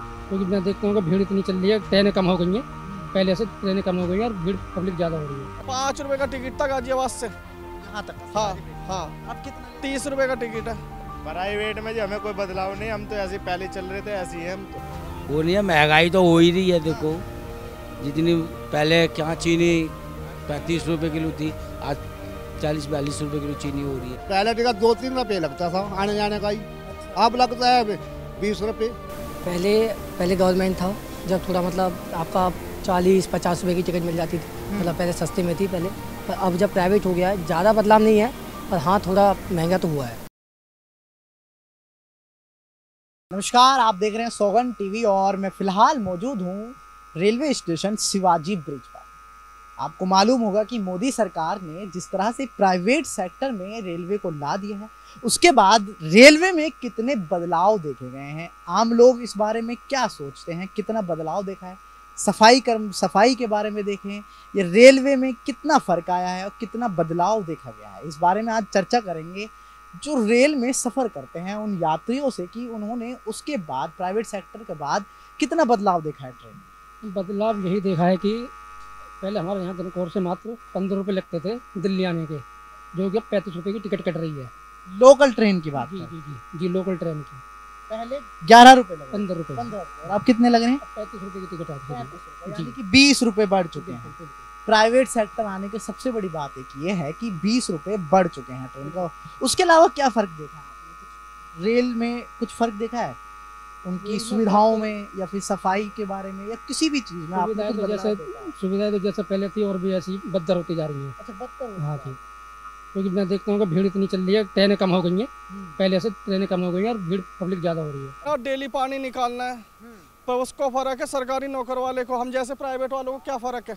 क्योंकि मैं देखता हूँ कि भीड़ इतनी चल रही है, ट्रेनें कम हो गई हैं, पहले से ट्रेनें कम हो गई हैं और भीड़ पब्लिक ज़्यादा हो रही है। 5 रुपए का टिकट था गाजियाबाद से यहाँ तक। हाँ हाँ। अब कितना? 30 रुपए का टिकट है। प्राइवेट में जो हमें कोई बदलाव नहीं, हम तो ऐसे पहले चल रहे थे, ऐसे ही है हम तो। वो नहीं है, महंगाई तो हो ही रही है। देखो जितनी पहले क्या चीनी 35 रुपए किलो थी, आज 40-42 रुपए किलो चीनी हो रही है। पहले टिकट 2-3 रुपये लगता था आने जाने का ही, अब लगता है 20 रुपये। पहले गवर्नमेंट था जब थोड़ा मतलब आपका 40-50 रुपए की टिकट मिल जाती थी, मतलब पहले सस्ते में थी पहले, पर अब जब प्राइवेट हो गया है ज़्यादा बदलाव नहीं है, पर हाँ थोड़ा महंगा तो हुआ है। नमस्कार, आप देख रहे हैं सौगन टीवी और मैं फिलहाल मौजूद हूँ रेलवे स्टेशन शिवाजी ब्रिज पर। आपको मालूम होगा कि मोदी सरकार ने जिस तरह से प्राइवेट सेक्टर में रेलवे को ला दिया है, उसके बाद रेलवे में कितने बदलाव देखे गए हैं। आम लोग इस बारे में क्या सोचते हैं, कितना बदलाव देखा है, सफाई के बारे में देखें, ये रेलवे में कितना फ़र्क आया है और कितना बदलाव देखा गया है, इस बारे में आज चर्चा करेंगे जो रेल में सफ़र करते हैं उन यात्रियों से कि उन्होंने उसके बाद प्राइवेट सेक्टर के बाद कितना बदलाव देखा है ट्रेन में। बदलाव यही देखा है कि पहले हमारे यहाँ जनकौर से मात्र 15 रुपये लगते थे दिल्ली आने के, जो कि अब 35 रुपये की टिकट कट रही है। लोकल ट्रेन की बात जी है। जी जी जी लोकल ट्रेन की पहले 11 रुपए लगे, 15 रुपये, 15 रुपए, और अब कितने लग रहे हैं? 35 रुपये की टिकट आती है। यानी कि 20 रुपए बढ़ चुके हैं। प्राइवेट सेक्टर आने की सबसे बड़ी बात एक ये है कि 20 रुपए बढ़ चुके हैं ट्रेन का। उसके अलावा क्या फर्क देखा है आपने? रेल में कुछ फर्क देखा है उनकी सुविधाओं में या फिर सफाई के बारे में या किसी भी चीज में आपने कुछ बदलाव देखा है? सुविधाएं तो जैसे पहले थी और भी ऐसी बदतर होती जा रही हैं। अच्छा, बदतर। हाँ जी, क्योंकि मैं देखता हूँ कि भीड़ इतनी चल रही है, ट्रेनें कम हो गई हैं, पहले से ट्रेनें कम हो गई हैं और भीड़ पब्लिक ज़्यादा हो रही है। और डेली पानी निकालना है, पर उसको फर्क है सरकारी नौकर वाले को, हम जैसे प्राइवेट वालों को क्या फ़र्क है?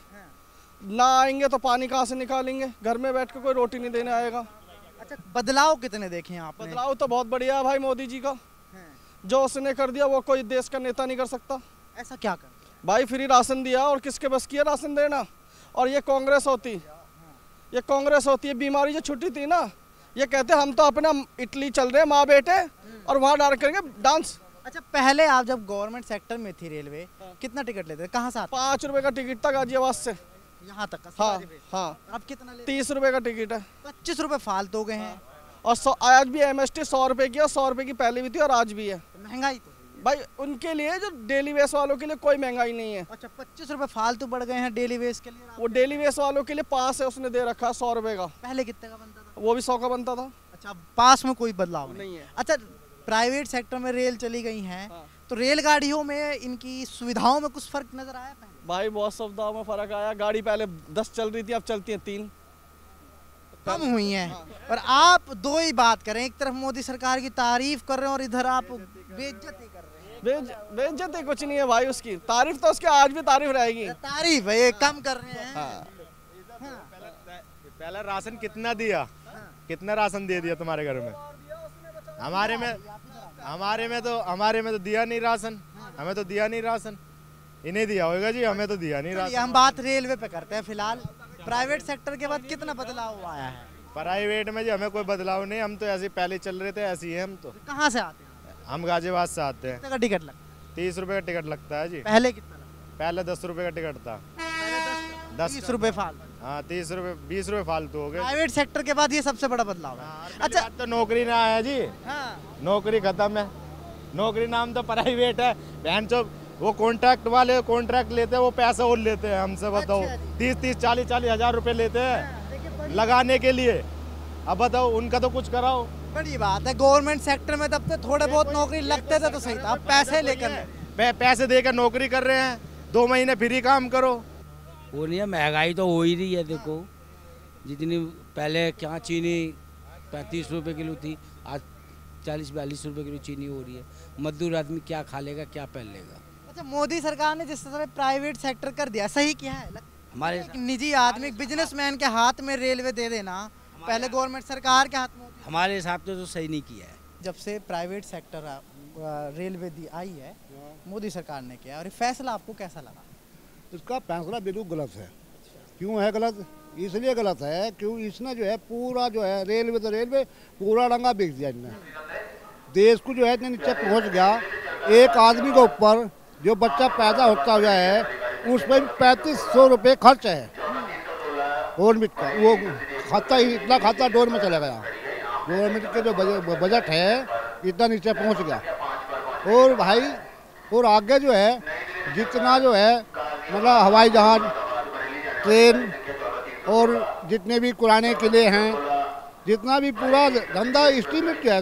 ना आएंगे तो पानी कहाँ से निकालेंगे? घर में बैठ के कोई रोटी नहीं देने आएगा। अच्छा, बदलाव कितने देखे हैं आपने? बदलाव तो बहुत बढ़िया है भाई मोदी जी का, जो उसने कर दिया वो कोई देश का नेता नहीं कर सकता। ऐसा क्या कर? भाई फ्री राशन दिया, और किसके बस की है राशन देना? और ये कांग्रेस होती है। बीमारी जो छुट्टी थी ना, ये कहते हम तो अपना इटली चल रहे हैं माँ बेटे, और वहाँ डाल करेंगे डांस। अच्छा, पहले आप जब गवर्नमेंट सेक्टर में थी रेलवे, कितना टिकट लेते थे, कहाँ से आते? 5 रुपए का टिकट था गाजियाबाद से यहाँ तक का? हाँ हाँ। अब कितना लेते? 30 रुपए का टिकट है। 25 रुपए फालतू हो गए हैं। और आज भी MST 100 रुपए की, और 100 रुपए की पहले भी थी और आज भी है। महंगाई तो है। भाई उनके लिए जो डेली वेस वालों के लिए कोई महंगाई नहीं है। अच्छा, 25 रुपए फालतू बढ़ गए हैं डेली वेज के लिए। वो डेली वेस वालों के लिए पास है, उसने दे रखा है 100 रुपए का। पहले कितने का बनता था? वो भी 100 का बनता था। अच्छा, पास में कोई बदलाव नहीं है। अच्छा, प्राइवेट सेक्टर में रेल चली गई हैं, तो रेलगाड़ियों में इनकी सुविधाओं में कुछ फर्क नजर आया? पहले भाई बहुत सुविधाओं में फर्क आया। गाड़ी पहले 10 चल रही थी, अब चलती है 3, कम हुई हैं। और आप दो ही बात करें, एक तरफ मोदी सरकार की तारीफ कर रहे हैं और इधर आप बेइज्जती कर रहे हैं। बेइज्जती कुछ नहीं है भाई, उसकी तारीफ तो उसकी आज भी तारीफ रहेगी। तारीफ है, ये कम कर रहे हैं। पहला राशन कितना दिया, कितना राशन दे दिया तुम्हारे घर में? हमारे में तो दिया नहीं राशन, हमें तो दिया नहीं राशन। इन्हें दिया होगा जी, हमें तो दिया नहीं राशन। हम बात रेलवे पे करते हैं फिलहाल। प्राइवेट सेक्टर के बाद कितना बदलाव आया है? प्राइवेट में जो हमें कोई बदलाव नहीं, हम तो ऐसे पहले चल रहे थे, ऐसे ही है हम तो। कहाँ से आते हैं? हम गाजियाबाद से आते हैं। कितने का टिकट लगता है? 30 रुपए का टिकट लगता है जी। पहले कितना लगता? पहले 10 रुपए का टिकट था। पहले 10 30 रुपए फालतू। हाँ, 30 रुपए 20 रुपए फालतू हो गए। प्राइवेट सेक्टर के बाद ये सबसे बड़ा बदलाव है। अच्छा, तो नौकरी ना आया जी, नौकरी खत्म है। नौकरी नाम तो प्राइवेट है, बहन चो वो कॉन्ट्रैक्ट वाले कॉन्ट्रैक्ट लेते हैं, वो पैसा और लेते हैं हमसे। बताओ, 30-30 40-40 हजार रुपए लेते हैं लगाने के लिए। अब बताओ, उनका तो कुछ कराओ। बड़ी बात है, गवर्नमेंट सेक्टर में तब तो थोड़े बहुत नौकरी लगते थे तो सही था, अब पैसे लेकर पैसे देकर नौकरी कर रहे हैं, 2 महीने फ्री काम करो। वो नहीं है, महंगाई तो हो ही रही है। देखो जितनी पहले क्या चीनी 35 रुपए किलो थी, आज 40-42 रुपए किलो चीनी हो रही है। मजदूर आदमी क्या खा लेगा, क्या पहन लेगा? अच्छा, मोदी सरकार ने जिस तरह प्राइवेट सेक्टर कर दिया, सही किया है? हमारे एक निजी आदमी, बिजनेसमैन के हाथ में रेलवे दे देना, पहले गवर्नमेंट सरकार के हाथ में होती। हमारे हिसाब से तो सही नहीं किया है। जब से प्राइवेट सेक्टर रेलवे आई है, मोदी सरकार ने किया, और ये फैसला आपको कैसा लगा? इसका फैसला बिल्कुल गलत है। क्यों है गलत? इसलिए गलत है क्यों इसने जो है पूरा जो है रेलवे पूरा रंगा बेच दिया। इसने देश को जो है इतने नीचे पहुँच गया एक आदमी के ऊपर जो बच्चा पैदा होता हुआ है उस पर 3500 रुपये खर्च है गवर्नमेंट का। वो खाता ही इतना खाता डोर में चला गया। गवर्नमेंट के जो बजट है इतना नीचे पहुंच गया। और भाई और आगे जो है जितना जो है मतलब हवाई जहाज, ट्रेन और जितने भी पुराने किले हैं, जितना भी पूरा धंधा इस्टीमेट जो है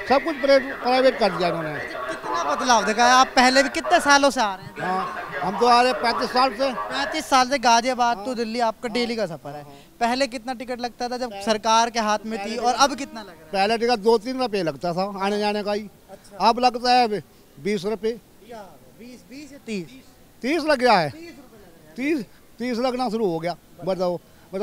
सब कुछ प्राइवेट कर दिया इन्होंने। कितना बदलाव देखा है? आप पहले भी कितने सालों से आ रहे हैं? हाँ, हम तो आ रहे 35 साल से। 35 साल से गाजियाबाद टू दिल्ली आपका डेली का सफर है। पहले कितना टिकट लगता था जब सरकार के हाथ में थी, और अब कितना लग रहा है? पहले टिकट 2-3 रुपये लगता था आने जाने का ही। अब लगता है 20 रुपये। 20 या 30? 30 लग गया है। 30 लगना शुरू हो गया। बताओ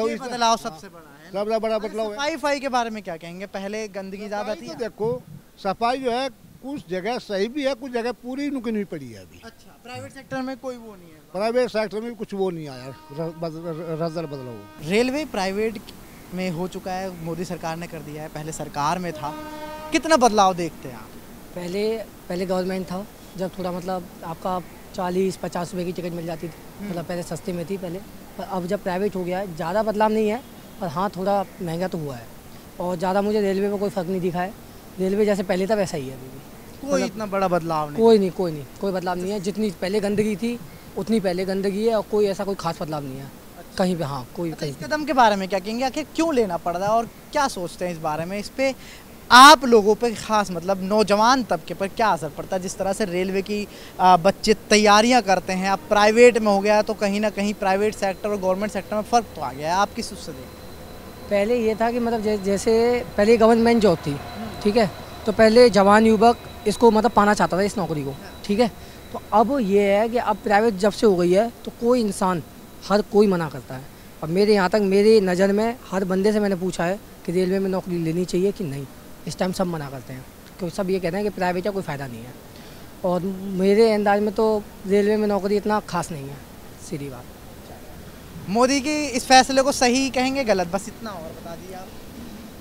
ये बदलाव सबसे बड़ा है। सबसे बड़ा बदलाव है। सफाई के बारे में क्या कहेंगे? पहले गंदगी ज्यादा थी। देखो सफाई जो है कुछ जगह सही भी है, कुछ जगह पूरी नुकी नहीं पड़ी है अभी। अच्छा, प्राइवेट सेक्टर में कोई वो नहीं है? प्राइवेट सेक्टर में कुछ वो नहीं आया, रजल बदलाव। रेलवे प्राइवेट में हो चुका है, मोदी सरकार ने कर दिया है, पहले सरकार में था। कितना बदलाव देखते हैं आप? पहले गवर्नमेंट था जब थोड़ा मतलब आपका 40-50 रुपए की टिकट मिल जाती थी, मतलब पहले सस्ते में थी पहले। पर अब जब प्राइवेट हो गया है ज़्यादा बदलाव नहीं है, पर हाँ थोड़ा महंगा तो हुआ है। और ज़्यादा मुझे रेलवे में कोई फ़र्क नहीं दिखा है। रेलवे जैसे पहले था वैसा ही है अभी भी। कोई इतना बड़ा बदलाव नहीं? कोई बदलाव नहीं है। जितनी पहले गंदगी थी उतनी पहले गंदगी है, और कोई ऐसा कोई खास बदलाव नहीं है कहीं पे। हाँ कोई इस कदम के बारे में क्या कहेंगे? आखिर क्यों लेना पड़ रहा है और क्या सोचते हैं इस बारे में? इस पे आप लोगों पे खास मतलब नौजवान तबके पर क्या असर पड़ता है? जिस तरह से रेलवे की बच्चे तैयारियां करते हैं, अब प्राइवेट में हो गया है, तो कहीं ना कहीं प्राइवेट सेक्टर और गवर्नमेंट सेक्टर में फ़र्क तो आ गया है। आप किस उससे देखते हैं? पहले ये था कि मतलब जैसे पहले गवर्नमेंट जॉब थी, ठीक है, तो पहले जवान युवक इसको मतलब पाना चाहता था इस नौकरी को, ठीक है। तो अब ये है कि अब प्राइवेट जब से हो गई है तो कोई इंसान हर कोई मना करता है। अब मेरे यहाँ तक मेरी नज़र में हर बंदे से मैंने पूछा है कि रेलवे में नौकरी लेनी चाहिए कि नहीं, इस टाइम सब मना करते हैं, क्योंकि सब ये कहते हैं कि प्राइवेट का कोई फ़ायदा नहीं है। और मेरे अंदाज में तो रेलवे में नौकरी इतना खास नहीं है, सीधी बात। मोदी की इस फैसले को सही कहेंगे गलत? बस इतना और बता दीजिए आप।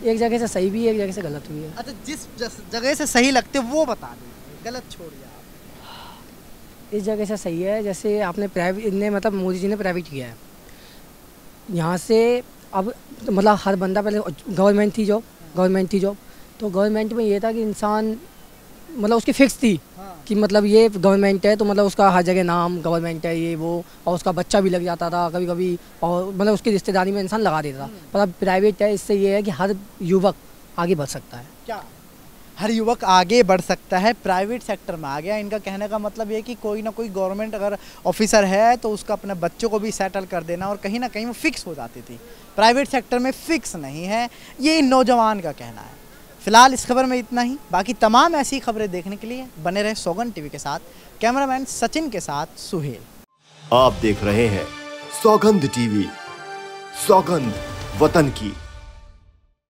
एक जगह से सही भी है, एक जगह से गलत भी है। अच्छा, जिस जगह से सही लगते वो बता दीजिए, गलत छोड़िए आप। इस जगह से सही है, जैसे आपने प्राइवेट ने मतलब मोदी जी ने प्राइवेट किया है यहाँ से। अब मतलब हर बंदा पहले गवर्नमेंट थी जॉब, तो गवर्नमेंट में ये था कि इंसान मतलब उसकी फिक्स थी कि मतलब ये गवर्नमेंट है तो मतलब उसका हर जगह नाम गवर्नमेंट है ये वो, और उसका बच्चा भी लग जाता था कभी कभी, और मतलब उसकी रिश्तेदारी में इंसान लगा देता था। पर अब प्राइवेट है, इससे ये है कि हर युवक आगे बढ़ सकता है। क्या हर युवक आगे बढ़ सकता है? प्राइवेट सेक्टर में आ गया। इनका कहने का मतलब ये कि कोई ना कोई गवर्नमेंट अगर ऑफिसर है तो उसका अपने बच्चों को भी सेटल कर देना, और कहीं ना कहीं वो फिक्स हो जाती थी। प्राइवेट सेक्टर में फिक्स नहीं है, ये नौजवान का कहना है। फिलहाल इस खबर में इतना ही। बाकी तमाम ऐसी खबरें देखने के लिए बने रहे सौगंध टीवी के साथ। कैमरामैन सचिन के साथ सुहेल। आप देख रहे हैं सौगंध टीवी, सौगंध वतन की।